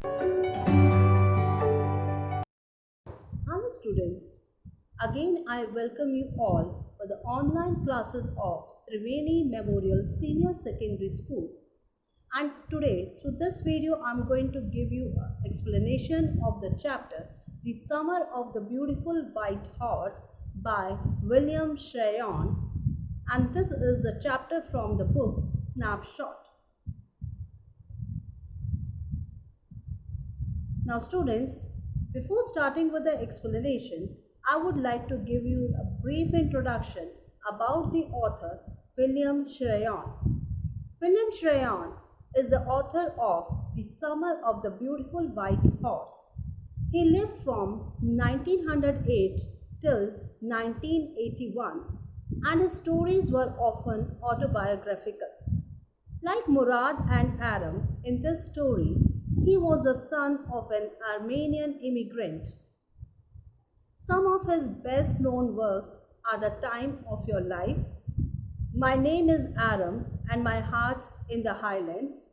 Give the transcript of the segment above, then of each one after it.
Hello students, again I welcome you all for the online classes of Triveni Memorial Senior Secondary School. And today through this video I am going to give you an explanation of the chapter The Summer of the Beautiful White Horse by William Tryon, and this is the chapter from the book Snapshot. Now students, before starting with the explanation, I would like to give you a brief introduction about the author William Tryon. William Tryon is the author of The Summer of the Beautiful White Horse. He lived from 1908 till 1981, and his stories were often autobiographical. Like Murad and Aram in this story, he was the son of an Armenian immigrant. Some of his best known works are The Time of Your Life, My Name is Aram and My Heart's in the Highlands.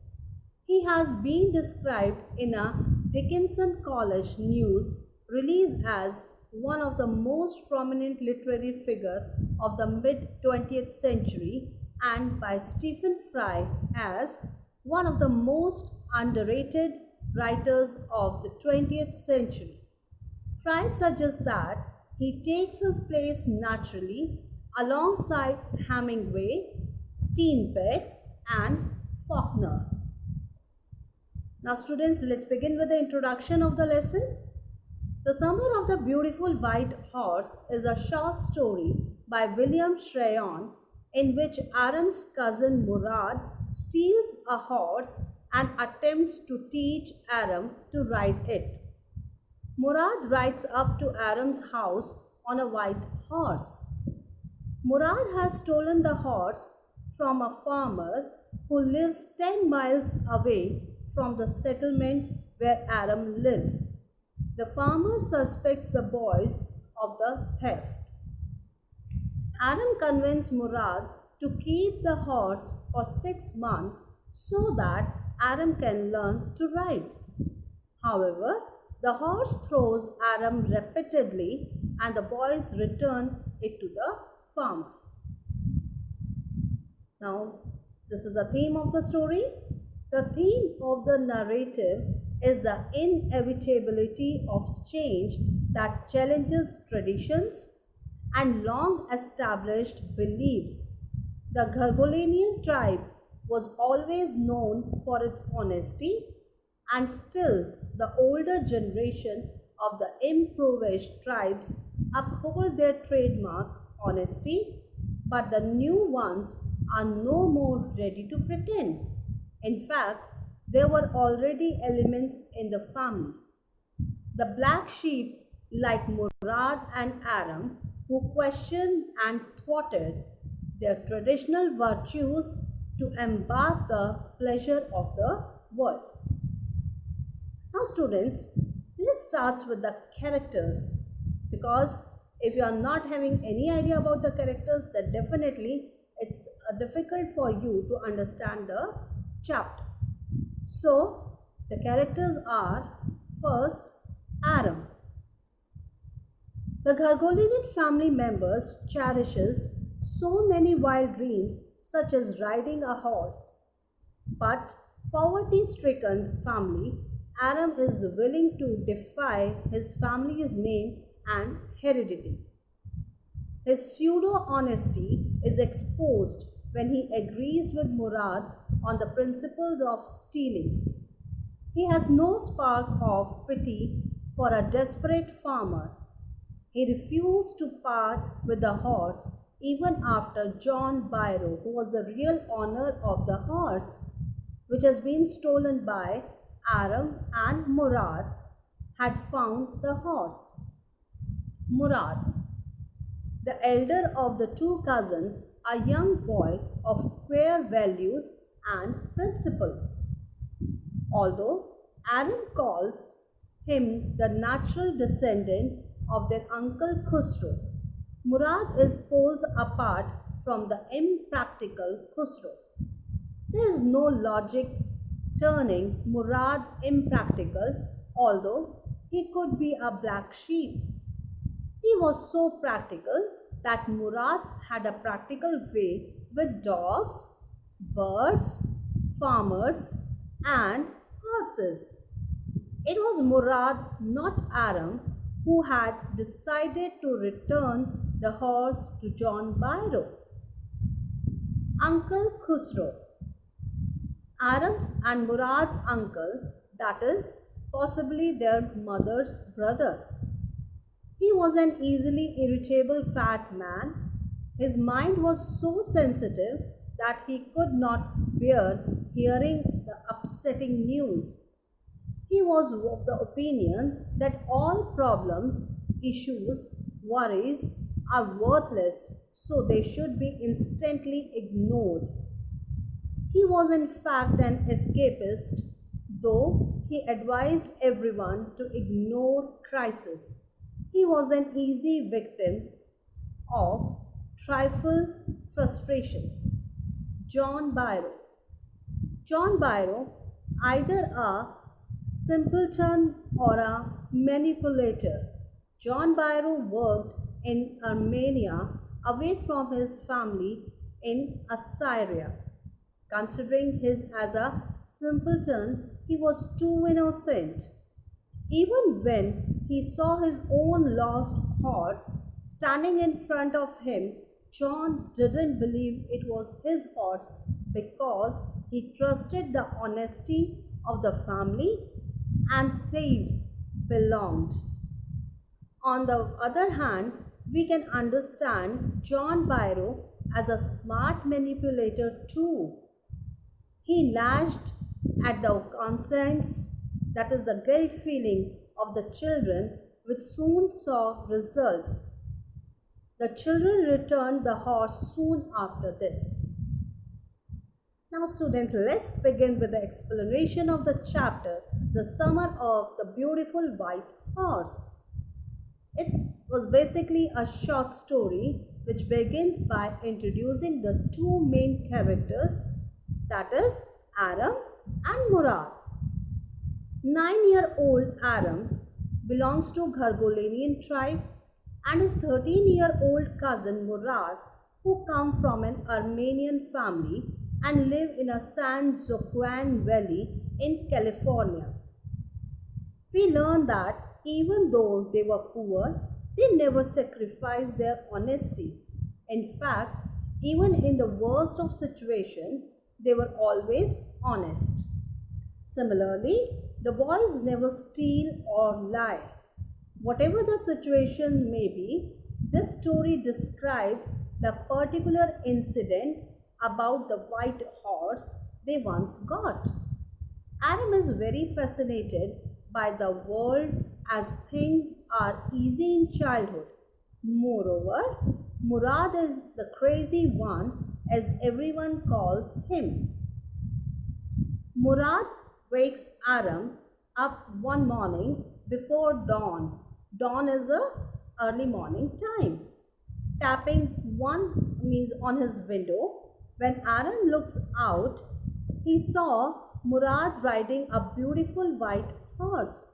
He has been described in a Dickinson College News release as one of the most prominent literary figure of the mid 20th century, and by Stephen Fry as one of the most underrated writers of the 20th century. Fry suggests that he takes his place naturally alongside Hemingway, Steinbeck, and Faulkner. Now students, let's begin with the introduction of the lesson. The Summer of the Beautiful White Horse is a short story by William Tryon in which Aram's cousin Murad steals a horse and attempts to teach Aram to ride it. Murad rides up to Aram's house on a white horse. Murad has stolen the horse from a farmer who lives 10 miles away from the settlement where Aram lives. The farmer suspects the boys of the theft. Aram convinced Murad to keep the horse for 6 months so that Aram can learn to ride. However, the horse throws Aram repeatedly and the boys return it to the farmer. Now, this is the theme of the story. The theme of the narrative is the inevitability of change that challenges traditions and long established beliefs. The Gargolanian tribe was always known for its honesty, and still the older generation of the impoverished tribes uphold their trademark honesty, but the new ones are no more ready to pretend. In fact, there were already elements in the family. The black sheep, like Murad and Aram, who questioned and thwarted their traditional virtues to embark the pleasure of the world. Now, students, let's start with the characters, because if you are not having any idea about the characters, then definitely it's difficult for you to understand the chapter. So, the characters are first Aram. The Gargolinian family members cherishes so many wild dreams such as riding a horse, but poverty-stricken family, Aram is willing to defy his family's name and heredity. His pseudo-honesty is exposed when he agrees with Murad on the principles of stealing. He has no spark of pity for a desperate farmer. He refused to part with the horse even after John Byro, who was the real owner of the horse, which has been stolen by Aram and Murad, had found the horse. Murad, the elder of the two cousins, a young boy of queer values and principles. Although Aram calls him the natural descendant of their uncle Khusro, Murad is poles apart from the impractical Khusro. There is no logic turning Murad impractical, although he could be a black sheep. He was so practical that Murad had a practical way with dogs, birds, farmers, and horses. It was Murad, not Aram, who had decided to return the horse to John Byro. Uncle Khusro, Aram's and Murad's uncle, that is, possibly their mother's brother. He was an easily irritable fat man. His mind was so sensitive that he could not bear hearing the upsetting news. He was of the opinion that all problems, issues, worries are worthless, so they should be instantly ignored. He was in fact an escapist, though he advised everyone to ignore crisis. He was an easy victim of trifle frustrations. John Byro. John Byro, either a simpleton or a manipulator. John Byro worked in Armenia away from his family in Assyria. Considering his as a simpleton, he was too innocent. Even when he saw his own lost horse standing in front of him, John didn't believe it was his horse because he trusted the honesty of the family and thieves belonged. On the other hand, we can understand John Byro as a smart manipulator too. He lashed at the conscience, that is, the guilt feeling of the children, which soon saw results. The children returned the horse soon after this. Now, students, let's begin with the explanation of the chapter, The Summer of the Beautiful White Horse. It was basically a short story which begins by introducing the two main characters, that is, Aram and Murad. 9-year-old Aram belongs to Ghargolanian tribe and his 13-year-old cousin Murad, who come from an Armenian family and live in a San Joaquin Valley in California. We learn that even though they were poor, they never sacrificed their honesty. In fact, even in the worst of situations, they were always honest. Similarly, the boys never steal or lie. Whatever the situation may be, this story describes the particular incident about the white horse they once got. Aram is very fascinated by the world as things are easy in childhood. Moreover, Murad is the crazy one, as everyone calls him. Murad wakes Aram up one morning before dawn. Dawn is a early morning time. Tapping one means on his window. When Aram looks out, he saw Murad riding a beautiful white horse.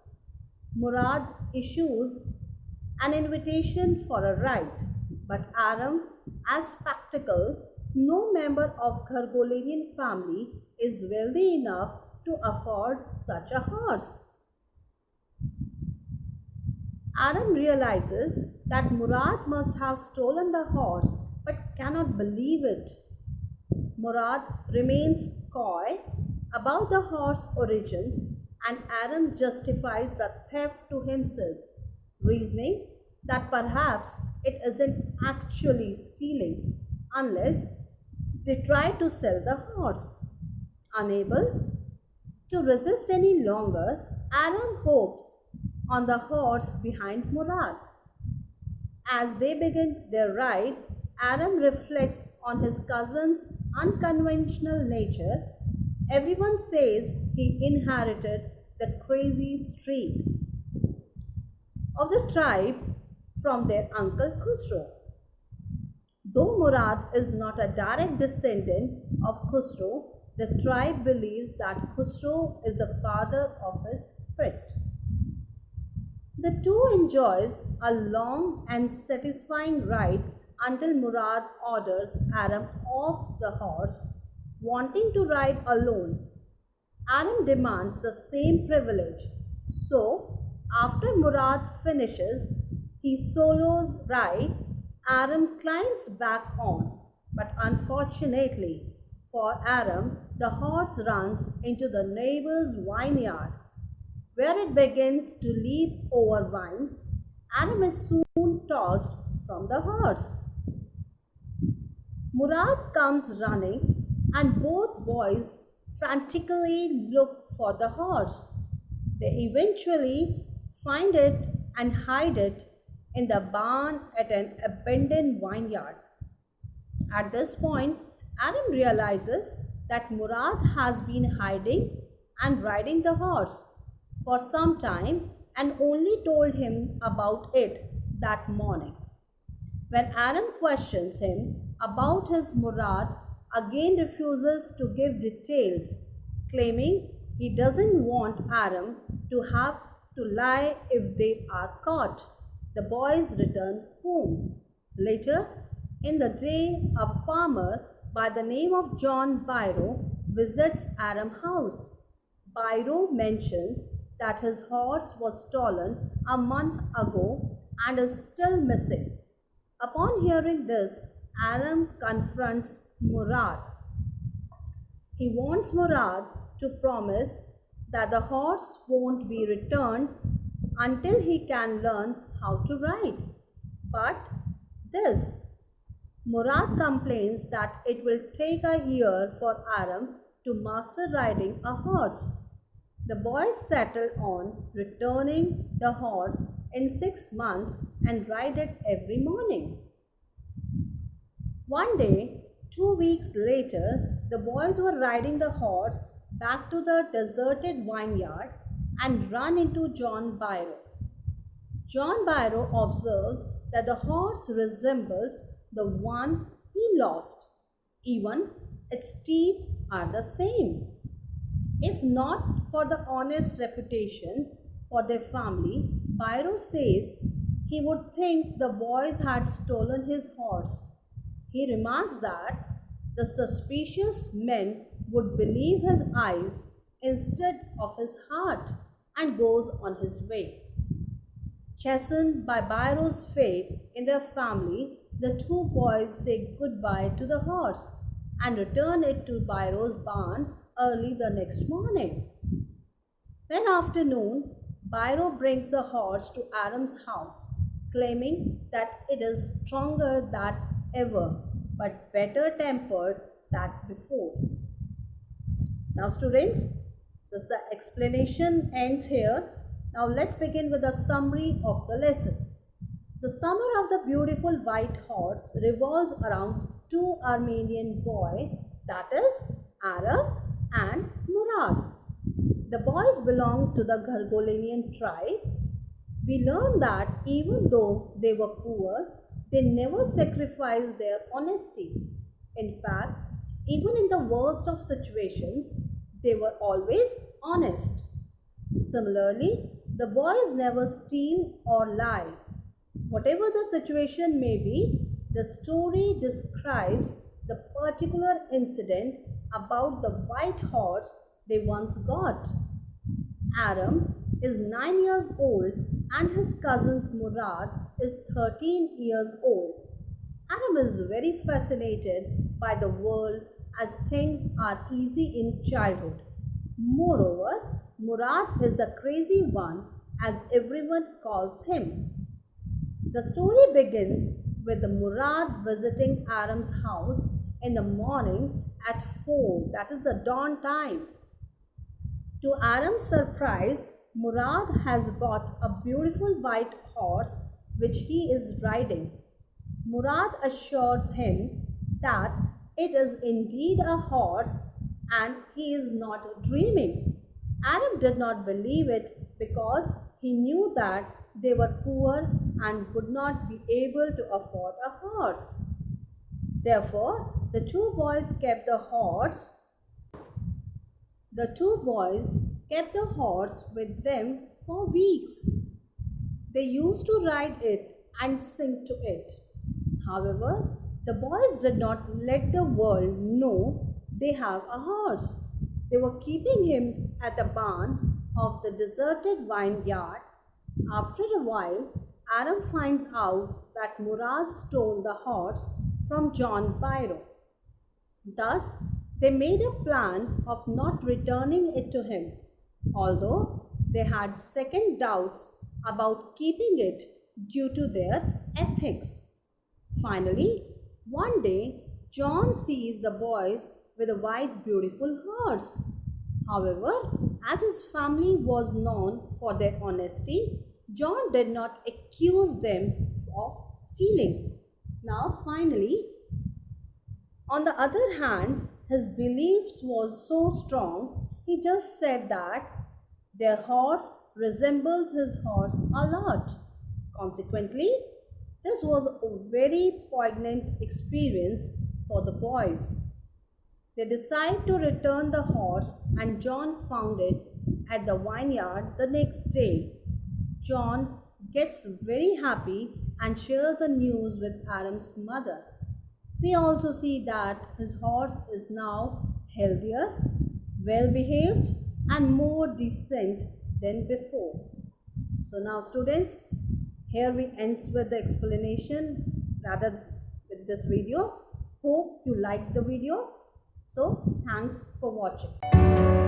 Murad issues an invitation for a ride, but Aram, as spectacle, no member of Ghargolanian family is wealthy enough to afford such a horse. Aram realizes that Murad must have stolen the horse but cannot believe it. Murad remains coy about the horse origins and Aram justifies the theft to himself, reasoning that perhaps it isn't actually stealing unless they try to sell the horse. Unable to resist any longer, Aram hopes on the horse behind Murad. As they begin their ride, Aram reflects on his cousin's unconventional nature. Everyone says he inherited the crazy streak of the tribe from their uncle Khusro. Though Murad is not a direct descendant of Khusro, the tribe believes that Khusro is the father of his spirit. The two enjoys a long and satisfying ride until Murad orders Aram off the horse, wanting to ride alone. Aram demands the same privilege. So, after Murad finishes his solo's ride, Aram climbs back on. But unfortunately for Aram, the horse runs into the neighbor's vineyard, where it begins to leap over vines. Aram is soon tossed from the horse. Murad comes running, and both boys frantically look for the horse. They eventually find it and hide it in the barn at an abandoned vineyard. At this point, Aram realizes that Murad has been hiding and riding the horse for some time and only told him about it that morning. When Aram questions him about his Murad, again refuses to give details, claiming he doesn't want Aram to have to lie if they are caught. The boys return home. Later in the day, a farmer by the name of John Byro visits Aram's house. Byro mentions that his horse was stolen a month ago and is still missing. Upon hearing this, Aram confronts Murad. He wants Murad to promise that the horse won't be returned until he can learn how to ride. But this, Murad complains that it will take a year for Aram to master riding a horse. The boys settle on returning the horse in 6 months and ride it every morning. One day, 2 weeks later, the boys were riding the horse back to the deserted vineyard and run into John Byro. John Byro observes that the horse resembles the one he lost. Even its teeth are the same. If not for the honest reputation for their family, Byro says he would think the boys had stolen his horse. He remarks that the suspicious men would believe his eyes instead of his heart and goes on his way. Chastened by Byro's faith in their family, the two boys say goodbye to the horse and return it to Byro's barn early the next morning. Then afternoon, Byro brings the horse to Aram's house, claiming that it is stronger than ever, but better tempered than before. Now students, the explanation ends here. Now let's begin with a summary of the lesson. The summer of the beautiful white horse revolves around two Armenian boys, that is Aram and Murad. The boys belong to the Gargolinian tribe. We learn that even though they were poor, they never sacrificed their honesty. In fact, even in the worst of situations, they were always honest. Similarly, the boys never steal or lie. Whatever the situation may be, the story describes the particular incident about the white horse they once got. Aram is 9 years old and his cousin Murad is 13 years old. Aram is very fascinated by the world as things are easy in childhood. Moreover, Murad is the crazy one as everyone calls him. The story begins with the Murad visiting Aram's house in the morning at 4, that is the dawn time. To Aram's surprise, Murad has bought a beautiful white horse which he is riding. Murad assures him that it is indeed a horse and he is not dreaming. Aram did not believe it because he knew that they were poor and would not be able to afford a horse. Therefore, the two boys kept the horse The two boys kept the horse with them for weeks. They used to ride it and sing to it. However, the boys did not let the world know they have a horse. They were keeping him at the barn of the deserted vineyard. After a while, Aram finds out that Murad stole the horse from John Byro. Thus, they made a plan of not returning it to him, although they had second doubts about keeping it due to their ethics. Finally, one day, John sees the boys with a white, beautiful horse. However, as his family was known for their honesty, John did not accuse them of stealing. Now, finally, on the other hand, his beliefs was so strong, he just said that their horse resembles his horse a lot. Consequently, this was a very poignant experience for the boys. They decide to return the horse and John found it at the vineyard the next day. John gets very happy and shares the news with Aram's mother. We also see that his horse is now healthier, well behaved, and more decent than before. So now students, here we ends with the explanation rather with this video. Hope you liked the video. So thanks for watching.